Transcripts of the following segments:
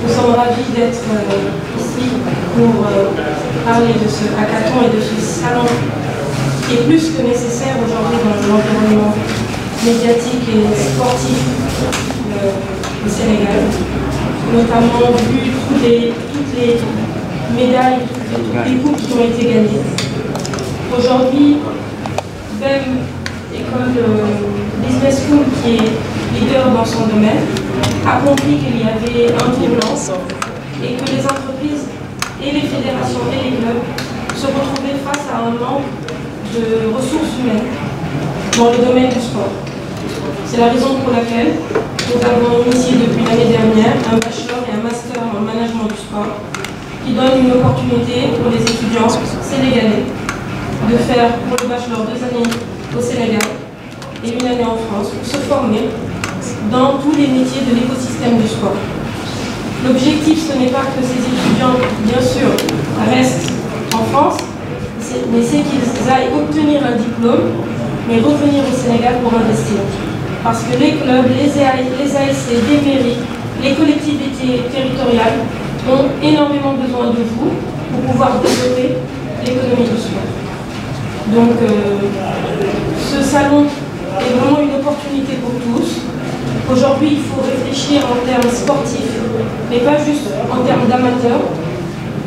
Nous sommes ravis d'être ici pour parler de ce hackathon et de ce salon qui est plus que nécessaire aujourd'hui dans l'environnement médiatique et sportif au Sénégal, notamment vu toutes les médailles, toutes les coupes qui ont été gagnées. Aujourd'hui, BEM, école Business School, qui est leader dans son domaine, a compris qu'il y avait un tournant et que les entreprises et les fédérations et les clubs se retrouvaient face à un manque de ressources humaines dans le domaine du sport. C'est la raison pour laquelle nous avons initié depuis l'année dernière un bachelor et un master en management du sport qui donne une opportunité pour les étudiants sénégalais de faire pour le bachelor 2 années au Sénégal et 1 année en France pour se former dans tous les métiers de l'écosystème du sport. L'objectif, ce n'est pas que ces étudiants, bien sûr, restent en France, mais c'est qu'ils aillent obtenir un diplôme, mais revenir au Sénégal pour investir. Parce que les clubs, les ASC, les mairies, les collectivités territoriales ont énormément besoin de vous pour pouvoir développer l'économie du sport. Donc, ce salon est vraiment une opportunité pour tous. Aujourd'hui, il faut réfléchir en termes sportifs, mais pas juste en termes d'amateurs,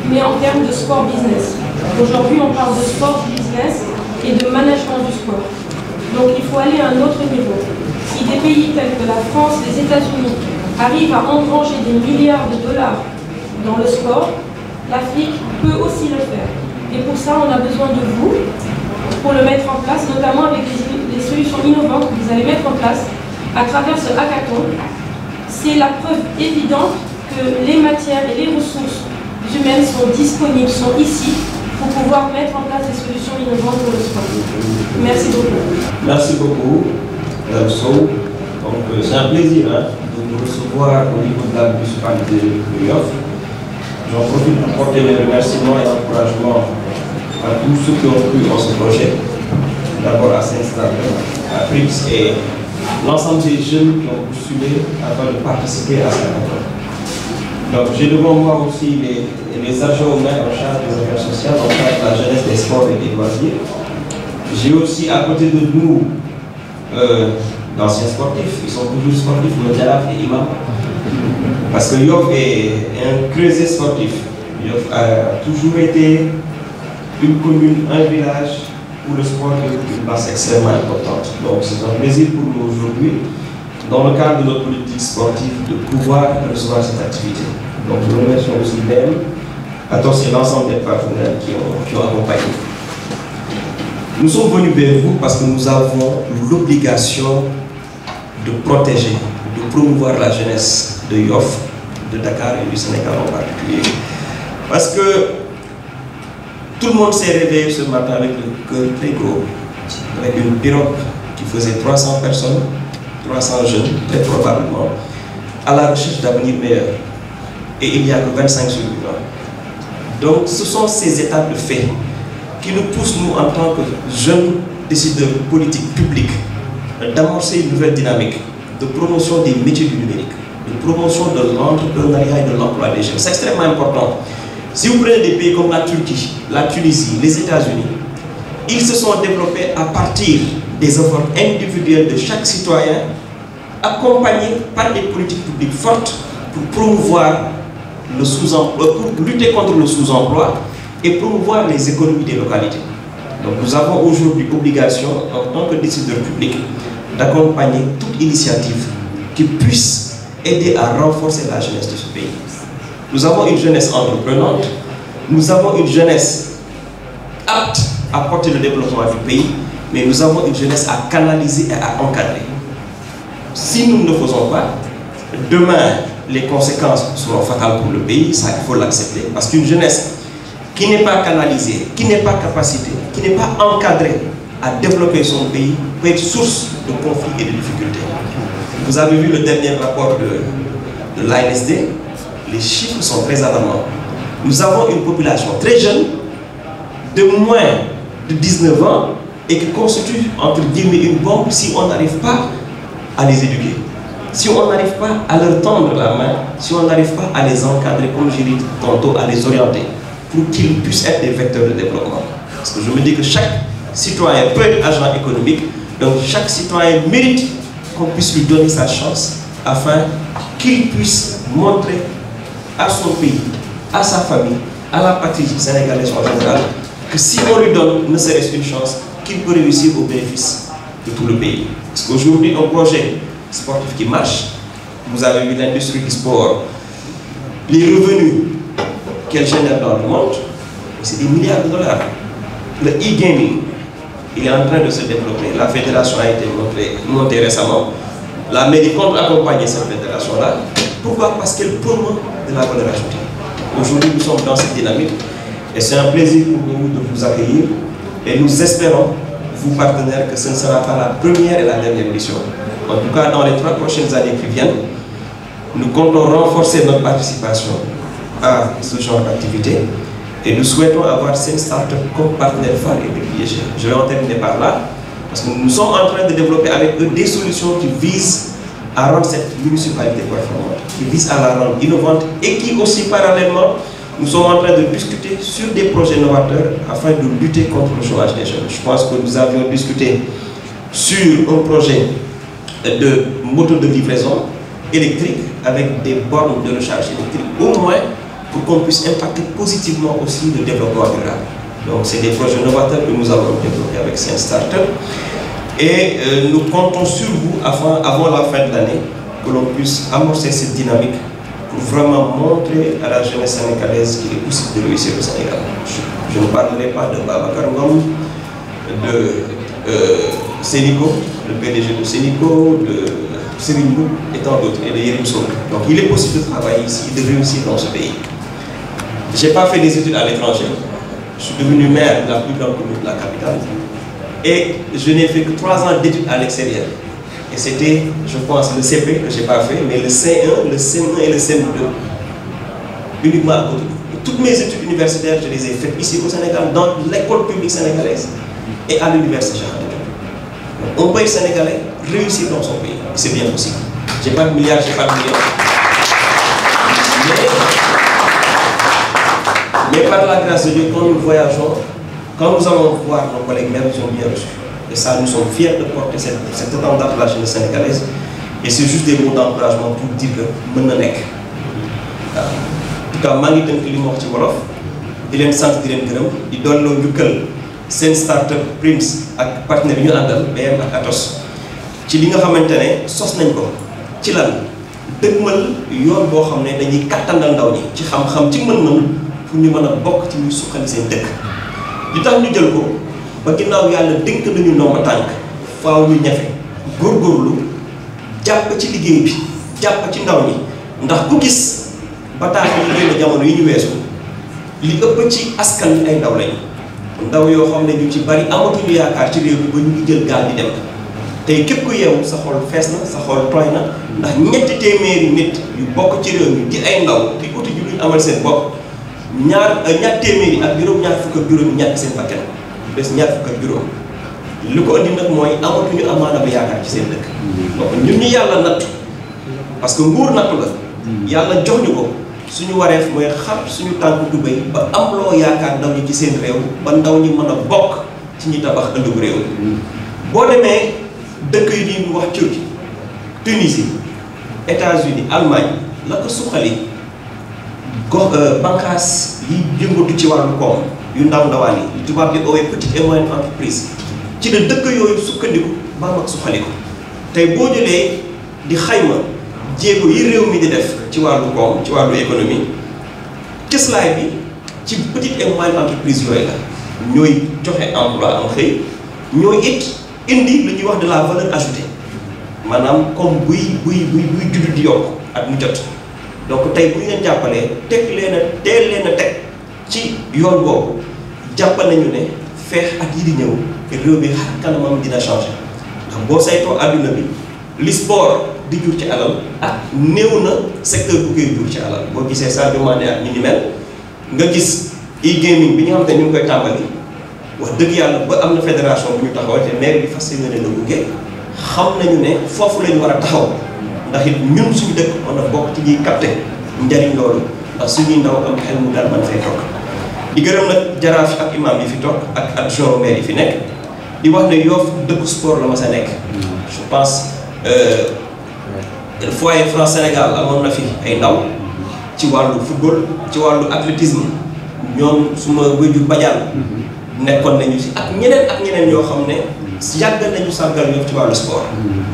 mais en termes de sport business. Aujourd'hui, on parle de sport business et de management du sport. Donc, il faut aller à un autre niveau. Si des pays tels que la France, les États-Unis arrivent à engranger des milliards de dollars dans le sport, l'Afrique peut aussi le faire. Et pour ça, on a besoin de vous pour le mettre en place, notamment avec les solutions innovantes que vous allez mettre en place à travers ce hackathon. C'est la preuve évidente que les matières et les ressources humaines sont disponibles, sont ici, pour pouvoir mettre en place des solutions innovantes pour le sport. Merci beaucoup. Merci beaucoup, Mme Sow. Donc, c'est un plaisir de vous recevoir au niveau de la municipalité de Yoff. J'en profite pour porter mes remerciements et encouragements à tous ceux qui ont cru en ce projet. D'abord à Saint-Stade, à Prix et l'ensemble des jeunes qui ont postulé afin de participer à cette rencontre. Donc j'ai devant moi aussi les agents humains en charge des affaires sociales, en charge de la jeunesse, des sports et des loisirs. J'ai aussi à côté de nous d'anciens sportifs, ils sont toujours sportifs, le Dialaf et Imam. Parce que Yoff est un creuset sportif. Yoff a toujours été une commune, un village où le sport est une place extrêmement importante. Donc c'est un plaisir pour nous aujourd'hui, dans le cadre de notre politique sportive, de pouvoir recevoir cette activité. Donc nous remercions aussi BEM, ATOS et l'ensemble des partenaires qui ont accompagné. Nous sommes venus vers vous parce que nous avons l'obligation de protéger, de promouvoir la jeunesse de Yoff, de Dakar et du Sénégal en particulier. Parce que tout le monde s'est réveillé ce matin avec le cœur très gros, avec une pirogue qui faisait 300 personnes, 300 jeunes, très probablement, à la recherche d'avenir meilleur. Et il n'y a que 25 survivants. Donc ce sont ces étapes de fait qui nous poussent, nous, en tant que jeunes décideurs politiques publics, d'amorcer une nouvelle dynamique de promotion des métiers du numérique, de promotion de l'entrepreneuriat et de l'emploi des jeunes. C'est extrêmement important. Si vous prenez des pays comme la Turquie, la Tunisie, les États-Unis, ils se sont développés à partir des efforts individuels de chaque citoyen, accompagnés par des politiques publiques fortes pour promouvoir le sous-emploi, pour lutter contre le sous-emploi et promouvoir les économies des localités. Donc nous avons aujourd'hui l'obligation, en tant que décideurs publics, d'accompagner toute initiative qui puisse aider à renforcer la jeunesse de ce pays. Nous avons une jeunesse entreprenante, nous avons une jeunesse apte à porter le développement du pays, mais nous avons une jeunesse à canaliser et à encadrer. Si nous ne le faisons pas, demain, les conséquences seront fatales pour le pays, ça il faut l'accepter. Parce qu'une jeunesse qui n'est pas canalisée, qui n'est pas capacitée, qui n'est pas encadrée à développer son pays, peut être source de conflits et de difficultés. Vous avez vu le dernier rapport de l'ANSD, les chiffres sont très alarmants. Nous avons une population très jeune, de moins de 19 ans, et qui constitue entre guillemets une bombe si on n'arrive pas à les éduquer. si on n'arrive pas à leur tendre la main, si on n'arrive pas à les encadrer, comme j'ai dit tantôt, à les orienter, pour qu'ils puissent être des vecteurs de développement. Parce que je me dis que chaque citoyen peut être agent économique, donc chaque citoyen mérite qu'on puisse lui donner sa chance afin qu'il puisse montrer à son pays, à sa famille, à la patrie sénégalaise en général, que si on lui donne ne serait-ce une chance, qu'il peut réussir au bénéfice de tout le pays. Parce qu'aujourd'hui, un projet sportif qui marche, vous avez vu l'industrie du sport, les revenus qu'elle génère dans le monde, c'est des milliards de dollars. Le e-gaming, il est en train de se développer. La fédération a été montée récemment. La mairie compte accompagner cette fédération-là. Pourquoi? Parce qu'elle promeut de la valeur ajoutée. Aujourd'hui, nous sommes dans cette dynamique et c'est un plaisir pour nous de vous accueillir. Et nous espérons, vous partenaires, que ce ne sera pas la première et la dernière édition. En tout cas, dans les 3 prochaines années qui viennent, nous comptons renforcer notre participation à ce genre d'activité et nous souhaitons avoir Sen Startup comme partenaire phare et privilégié. Je vais en terminer par là, parce que nous sommes en train de développer avec eux des solutions qui visent à rendre cette municipalité performante, qui visent à la rendre innovante et qui aussi parallèlement, nous sommes en train de discuter sur des projets novateurs afin de lutter contre le chômage des jeunes. Je pense que nous avions discuté sur un projet de moto de livraison électrique avec des bornes de recharge électrique, au moins pour qu'on puisse impacter positivement aussi le développement rural. Donc c'est des projets novateurs que nous avons développés avec Sen Startup et nous comptons sur vous avant la fin de l'année que l'on puisse amorcer cette dynamique pour vraiment montrer à la jeunesse sénégalaise qu'il est possible de réussir au Sénégal. Je ne parlerai pas de Babacar Ngom, de Sénico, le PDG de Sénico, de Serigne Mboup et tant d'autres, et de Yérim Sow. Donc il est possible de travailler ici, de réussir dans ce pays. Je n'ai pas fait des études à l'étranger. Je suis devenu maire de la plus grande commune de la capitale. Et je n'ai fait que 3 ans d'études à l'extérieur. Et c'était, je pense, le CP que je n'ai pas fait, mais le C1, le CM1 et le CM2. Uniquement à côté. Toutes mes études universitaires, je les ai faites ici au Sénégal, dans l'école publique sénégalaise et à l'université. On peut être sénégalais, réussir dans son pays. C'est bien possible. Je n'ai pas de milliards, je n'ai pas de millions. Mais par la grâce de Dieu, quand nous voyageons, quand nous allons voir nos collègues maires, ils sont bien reçus. Et ça, nous sommes fiers de porter cette étendard de la jeunesse sénégalaise. Et c'est juste des mots d'encouragement pour dire que mën na nekk. En tout cas, maa ngi tënk li ma wax ci wolof di leen sant di leen gërëm di dolloo njukkal Sen Startup Prince ak partenaire yi ñu àndal BM ak Atos ci li nga xamante ne sos nañ ko ci lan dëgmal yoon boo xam ne dañuy kattanal ndaw ñi ci xam-xam ci mën-mën pour ñu mën a bokk ci ñuy suqali seen dëkk. li tax ñu jël ko ba ginnaaw yàlla dénk nañu ndomba tànk faaw ñu ñafe góorgóorlu jàpp ci liggéey bi jàpp ci ndaw ñi ndax ku gis bataaxal yi génn jamono yi ñu weesu li ëpp ci askan wi ay ndaw lañu ndaw yoo xam ne ñu ci bari amatuñu yaakaar ci réew mi ba ñu ngi jël gaal di dem tey képp ku yeewu sa xol fees na sa xol tooy na ndax ñetti téeméeri nit yu bokk ci réew mi di ay ndaw di uti ju luñ amal seen bopp ñaar téeméeri ak juróom-ñaar fukk ak juróom ñàkk seen bakkan des ñaar fukk ak juróom li ko andi nag mooy amatuñu amaana bi yaakaar ci seen dëkk donc ñun ñu yàlla nattu parce que nguur nattu la yàlla jox ñu ko suñu wareef mooy xar suñu tànk tubéy ba am loo yaakaar ndaw ñi ci seen réew ba ndaw ñi mën a bokk ci ñi tabax ëllëgu réew boo demee dëkk yi di wax Turquie Tunisie États-Unis Allemagne la ko suqali gox bànqaas yi yëngatu ci wàllu koom yu ndaw ndawaan yi tubaab di oowee petite et moyenne entreprise ci la dëkk yooyu sukkandiku ba mag suqali ko tey boo jëlee di xayma jéego yi réew mi di def ci wàllu koom ci wàllu économie cëslaay bi ci petite et moyenne entreprise yooyu la ñooy joxe emploi am xëy ñooy it indi lu ñuy wax de la valeur ajoutée maanaam comme buy juddu di yokk ak mu jot donc tey bu ñu leen jàppalee teg leen a teel leen a teg ci yoon boobu jàppal nañu ne feex at yi di ñëw réew bi xar kanamam dina changé ndax boo saytoo àdduna bi li sport di jur ci alal ak néew na secteur bu koy jur ci alal boo gisee Sadio Mané ak ñu ni mel nga gis e-gaming bi ñu xam te ñu ngi koy tàmbali wax dëgg yàlla ba am na fédération bu ñu taxawal te maire bi fas yéene na gunge xam nañu ne foofu la ñu war a taxaw ndax it ñun suñu dëkk mën na bokk ci ñuy capté njariñ loolu ndax suñuy ndaw am xel mu daal man fay toog di gërëm nag jaraaf ak imam yi fi toog ak adjoint maire yi fi nekk di wax ne Yoff dëkku sport la ma sa nekk je pense foyer France Sénégal amoon na fi ay ndaw ci wàllu football ci wàllu athlétisme ñoom suma wéju bajaan nekkoon nañu si ak ñeneen yoo xam ne yàgg nañu sargal Yoff ci wàllu sport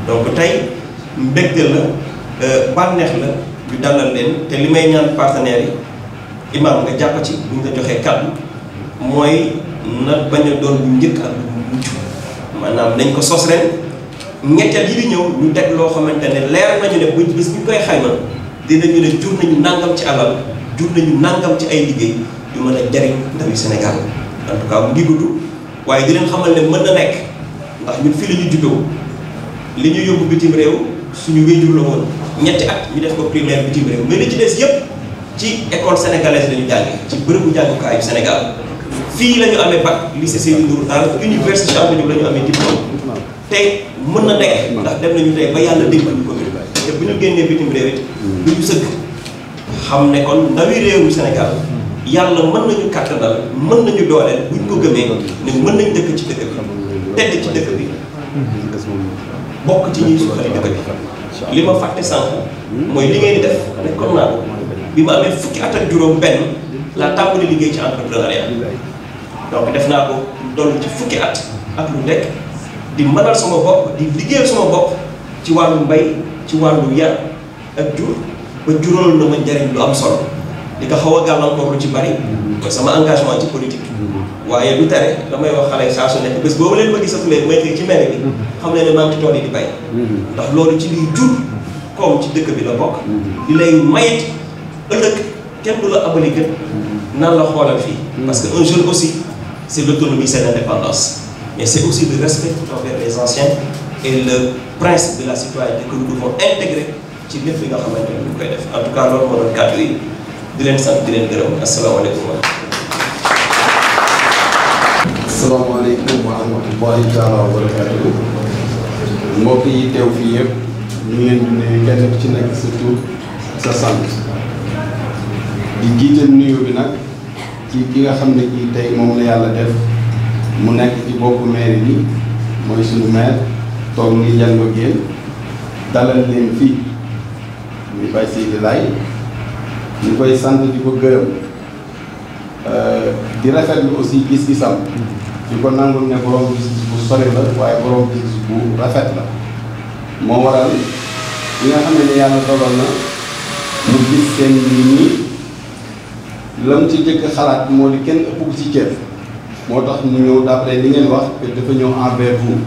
donc tey mbégte la bànneex la ñu dalal leen te li may ñaan partenaires yi imam nga jàpp ci bu ñu la joxee kàddu mooy na bañ a doon bu njëkk ak bu mujj maanaam nañ ko sos ren ñetteel yi di ñëw ñu teg loo xamante ne leer nañu ne buñ bis bu ñu koy xayma dinañu ne jur nañu nangam ci alal jur nañu nangam ci ay liggéey yu mën a jariñ ndawi Sénégal en tout cas mu ngi gudd waaye di leen xamal ne mën na nekk ndax ñun fii la ñu juddoo li ñu yóbbu bitim réew suñu wéjur la woon ñetti at ñu def ko primaire bitim réew mais li ci des yëpp ci école sénégalaise la ñu jànge ci bërëbu jàngukaayu Sénégal fii la ñu amee bac lycée Seydou Nourou Tall université Cheikh Anta Diop la ñu amee diplôme tey mën na nekk ndax dem nañu tey ba yàlla dégg ñu commune te bu ñu génnee bitim réew it du ñu sëgg xam ne kon ndawi réewu Sénégal yàlla mën nañu kàttanal mën nañu dooleel bu ñu ko gëmee ne mën nañ dëkk ci dëkk bi tedd ci dëkk bi bokk ci ñuy suuxali dëkk bi li ma fàtte sànq mooy li ngeen di def nekkoon naa ko bi ma amee fukki at ak juróom benn laa tàmbali liggéey ci entrepreneuriat donc def naa ko doll ci fukki at ak lu nekk di mënal sama bopp di liggéeyal sama bopp ci wàllu mbay ci wàllu yar ak jur ba jural na ma njariñ lu am solo di ko xaw a gàllankoor lu ci bari mooy sama engagement ci politique waaye du tere damay wax xale saa su nekk bés boobu leen ma gisatuleen may xëy ci mairie bi xam ne maa ngi ci tool yi di bay ndax loolu ci liy jur koom ci dëkk bi la bokk di lay mayit ëllëg kenn du la abali gën nan la xoolal fii parce que un jeune aussi c'est l'autonomie, c'est l'indépendance mais c'est aussi le respect envers les anciens et le principe de la citoyenneté que nous devons intégrer ci lépp li nga xamante ne ñu koy def en tout cas loolu moo doon kàddu yi di leen sant di leen gërëm asalaamaaleykum. asalaamaaleykum wa rahmatullahi taala wa barakatuhu mbokk yi teew fii yëpp ñu ngi leen di nuyu kenn ku ci nekk sa tur sa sant di jiital nuyoo bi nag ci ki nga xam ne kii tey moom la yàlla def mu nekk ci boppu maire bi mooy suñu maire toog ngi jàngoo ak yéen dalal leen fii muy Baye Seydi Laye ñu koy sant di ko gërëm di rafetlu aussi gis-gisam di ko nangul ne borom gis-gis bu sori la waaye borom gis-gis bu rafet la moo waral li nga xam ne yàlla dogal na mu gis seen mbir ñi lam ci jëkk xalaat moo di kenn ëpp ko ci cër moo tax mu ñëw d'après li ngeen wax que dafa ñëw envers vous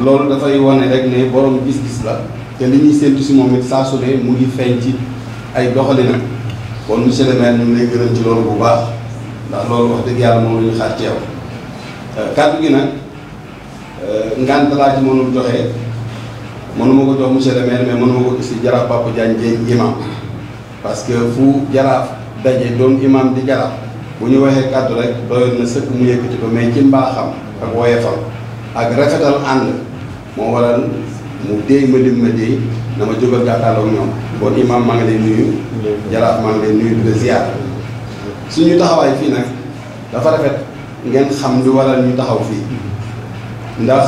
loolu dafay wane rek ne borom gis-gis la te li ñuy séntu si moom it saa su ne mu ngi feeñ ci ay doxalinam kon monsieur le maire ñu ngi lay gërëm ci loolu bu baax ndax loolu wax dëgg yàlla moom la ñu xaar ci yow kàddu gi nag ngant laa ci mënul joxe mënuma ko jox monsieur le maire mais mënuma ko aussi jaraaf Papa Diagne Dièye imam parce que fu jaraaf daje doon imam di jaraaf bu ñu waxee kàddu rek doyoon na sëkk mu yëkkati ko mais ci mbaaxam ak woyefam ak rafetal ànd moo waral mu déy ma lim ma déy na ma jógal jàkkaarloog ñoom bon imam maa ngi lay nuyu jaraaf maa ngi lay nuyu di la ziar suñu taxawaay fii nag dafa rafet ngeen xam lu waral ñu taxaw fii ndax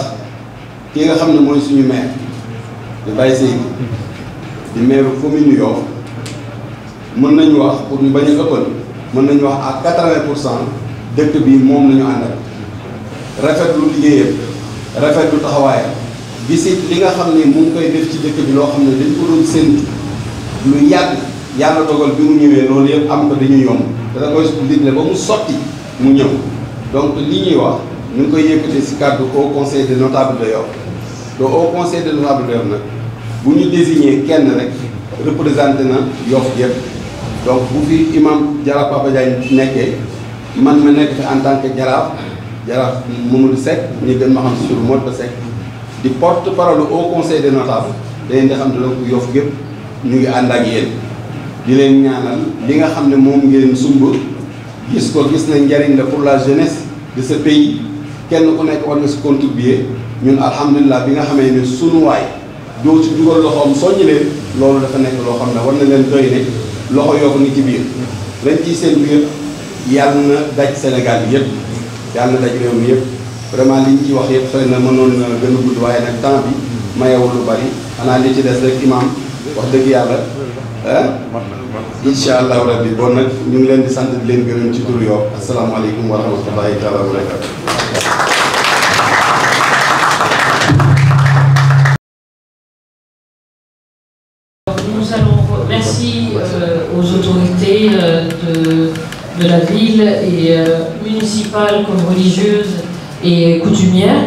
ki nga xam ne mooy suñu maire di Baye Seydi di maire commune Yoff mën nañu wax pour ñu bañ a ëppal mën nañu wax à 80% dëkk bi moom la ñu àndal rafetlu liggéeyam rafetlu taxawaayam gisit li nga xam ne mu ngi koy def ci dëkk bi loo xam ne dañ ko doon séntu lu yàgg yàlla dogal bi mu ñëwee loolu yëpp am ko dañuy yomb dana koy digle ba mu sotti mu ñëw donc li ñuy wax ñu ngi koy yëkkati si cadre au conseil des notables de Yoff te au conseil des notables de Yoff nag bu ñu désigné kenn rek représenté na Yoff yëpp donc bu fi imam Jaraaf Papa Diagne nekkee man ma nekk fi en tant que jaraaf Mamadou Seck ñu gën ma xam si turu Modou Seck di porte parole au conseil des notables dañ di xam ne donc Yoff yëpp ñu ngi ànd ak yéen di leen ñaanal li nga xam ne moom ngeen sumb gis ko gis na njariñ la pour la jeunesse de ce pays kenn ku nekk war nga si contribuer ñun alhamdulilah bi nga xamee ne sunu waay doo ci dugal loxoom soññi leen loolu dafa nekk loo xam ne war na leen doy ne loxo yoo ko ni ci biir ren ci seen biir yàlla na daj Sénégal bi yëpp yàlla na daj réew mi yëpp vraiment liñ ci wax yëpp xëy na mënoon na gën a gudd waaye nag temps bi mayewul lu bari xanaa li ci des rek imam wax dëgg yàlla incha allahu rabbi bon nag ñu ngi leen di sant di leen gërëm ci tur Yoff asalaamaaleykum wa rahmatullahi taala wa barakatu. Nous allons merci aux autorités de la ville et municipales comme religieuses et coutumières.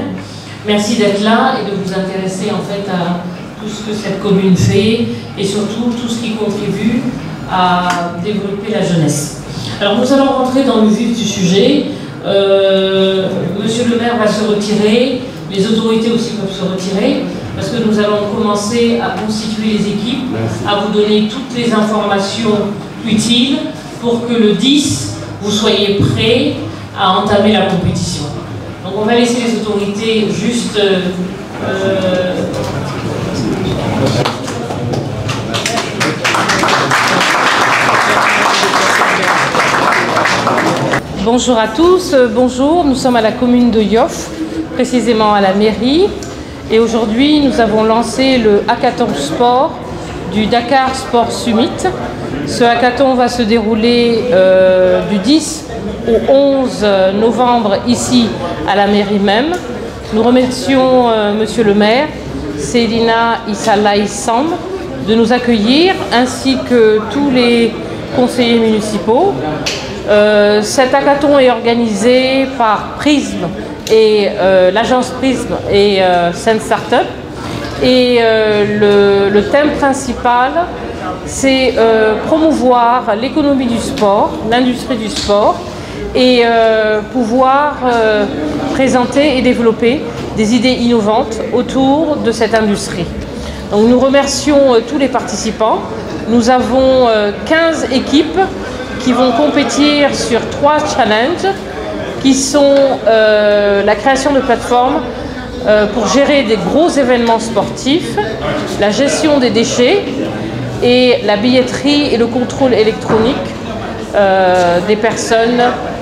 Merci d'être là et de vous intéresser en fait à tout ce que cette commune fait et surtout tout ce qui contribue à développer la jeunesse. Alors nous allons rentrer dans le vif du sujet. Monsieur le maire va se retirer, les autorités aussi peuvent se retirer parce que nous allons commencer à constituer les équipes, à vous donner toutes les informations utiles pour que le 10, vous soyez prêts à entamer la compétition. Donc on va laisser les autorités juste... Bonjour à tous, bonjour, nous sommes à la commune de Yoff, précisément à la mairie. Et aujourd'hui, nous avons lancé le hackathon sport du Dakar Sport Summit. Ce hackathon va se dérouler du 10 au 11 novembre ici à la mairie même. Nous remercions Monsieur le maire, Seydina Issa Laye Samb, de nous accueillir, ainsi que tous les conseillers municipaux. Cet hackathon est organisé par Prism et l'agence Prism et Sen Startup. Et le thème principal, c'est promouvoir l'économie du sport, l'industrie du sport, et pouvoir présenter et développer des idées innovantes autour de cette industrie. Donc nous remercions tous les participants. Nous avons 15 équipes qui vont compétir sur 3 challenges qui sont la création de plateformes pour gérer des gros événements sportifs, la gestion des déchets et la billetterie et le contrôle électronique des personnes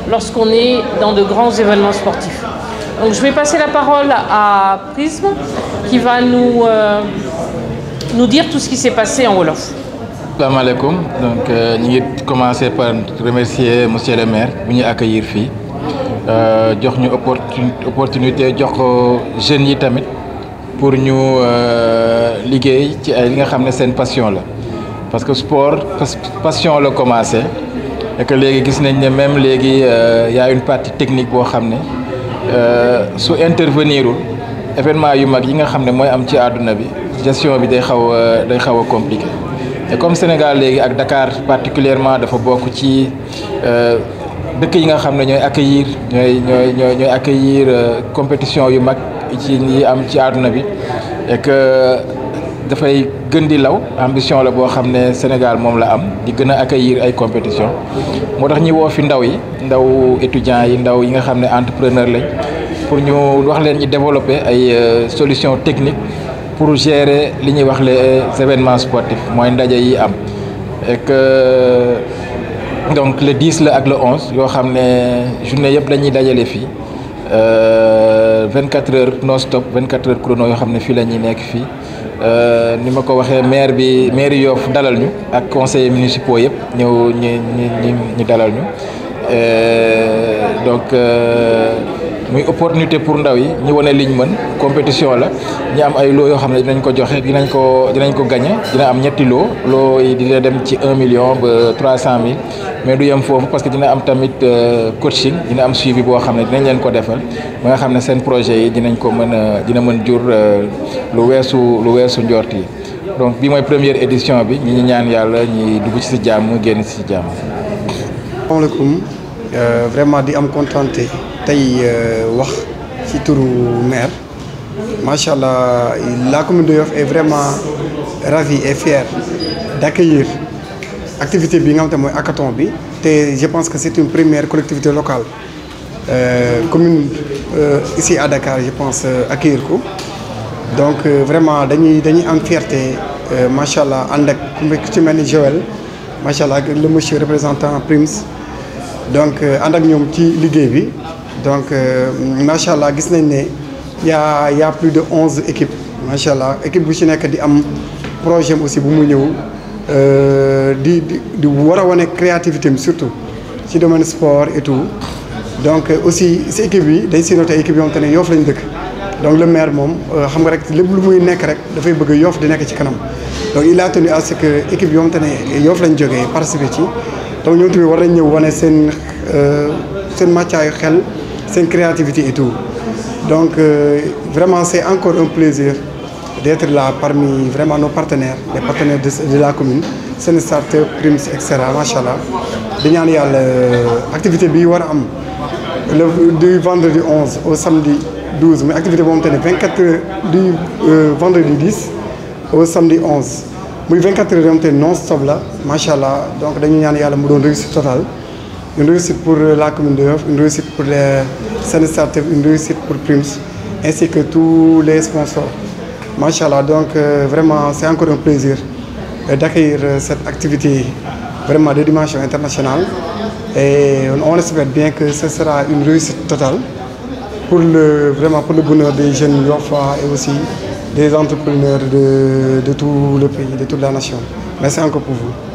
lorsqu'on est dans de grands événements sportifs. Donc je vais passer la parole à Prism qui va nous dire tout ce qui s'est passé en Wolof. Salam alaikum. Donc ñu ngi commencer par remercier monsieur le maire bu ñu accueillir fii jox ñu opportunité jox ko jeunes yi tamit pour ñu liggéey ci ay li nga xam ne seen passion la parce que sport passion la commencé et que léegi gis nañ ne même léegi y a une partie technique boo xam ne su intervenirul événement yu mag yi nga xam ne mooy am ci àdduna bi gestion bi day xaw a compliqué. Et comme Sénégal léegi ak Dakar particulièrement dafa bokk ci dëkk yi nga xam ne ñooy accueillir compétition yu mag ci yi am ci àdduna bi et que dafay gën di law ambition la boo xam ne Sénégal moom la am di gën a accueillir ay compétition moo tax ñi woo fi ndaw étudiants yi ndaw yi nga xam ne entrepreneur lañ pour ñu wax leen ñu développer ay solutions techniques pour gérer li ñuy wax les événements sportifs mooy ndaje yi am et que donc le 10 la ak le 11 yoo xam ne journée yëpp lañuy dajale fii 24 heures non stop 24 heures chrono yoo xam ne fii la ñuy nekk fii ni ma ko waxee maire Yoff dalal ñu ak conseillers municipaux yëpp ñëw ñu dalal ñu donc muy opportunité pour ndaw yi ñu wane liñ mën compétition la ñu am ay lot yoo xam ne dinañ ko joxe dinañ ko gagné dina am ñetti lot yi dina dem ci 1 million ba 300 000 mais du yem foofu parce que dina am tamit coaching dina am suivi boo xam ne dinañ leen ko defal ba nga xam ne seen projet yi dina mën jur lu weesu njort yi donc bi mooy première édition bi ñi ñaan yàlla ñi dugg ci jàmm génn ci jàmm. Asalaamaaleykum vraiment di am contenté tey wax ci turu maire macha allah la commune de Yoff est vraiment ravie et fière d'accueillir activité bi nga xam te mooy hackathon bi te je pense que c'est une première collectivité locale commune ici à Dakar je pense accueillir ko donc vraiment dañuy am fierté macha allah ànd ak ku ci mel ni Joël macha allah ak le monsieur représentant Prims donc ànd ak ñoom ci liggéey bi donc macha allah gis nañ ne y a plus de 11 équipes macha allah équipe bu ci nekk di am projet aussi bu mu ñëw di war a wane créativité am surtout ci domaine sport et tout donc aussi si équipe yi dañ si noté équipe yoo xam te ne Yoff lañ dëkk donc le maire moom xam nga rek lépp lu muy nekk rek dafay bëgg Yoff di nekk ci kanam donc il a tenu à ce que équipe yoo xam te ne Yoff lañ jógee participer ci donc ñoom tamit war nañ ñëw wane seen màccaayu xel seen créativité et tout donc vraiment c'est encore un plaisir d'être là parmi vraiment nos partenaires les partenaires de la commune seen start-up Prims et cetera macha allah di ñaan yàlla activité bi war a am du vendredi 11 au samedi 12 mais activité boo xamante ne 24 heures du vendredi 10 au samedi 11 muy 24 heures yoo xamante ne non stop la macha allah donc dañu ñaan yàlla mu doon réussite totale une réussite pour la commune de Yoff une réussite pour les seen start-up une réussite pour Prims ainsi que tous les sponsors macha allah donc vraiment c'est encore un plaisir d'accueillir cette activité vraiment de dimension internationale et on espère bien que ce sera une réussite totale pour le bonheur des jeunes Yoffois et aussi des entrepreneurs de tout le pays, de toute la nation. Merci encore pour vous.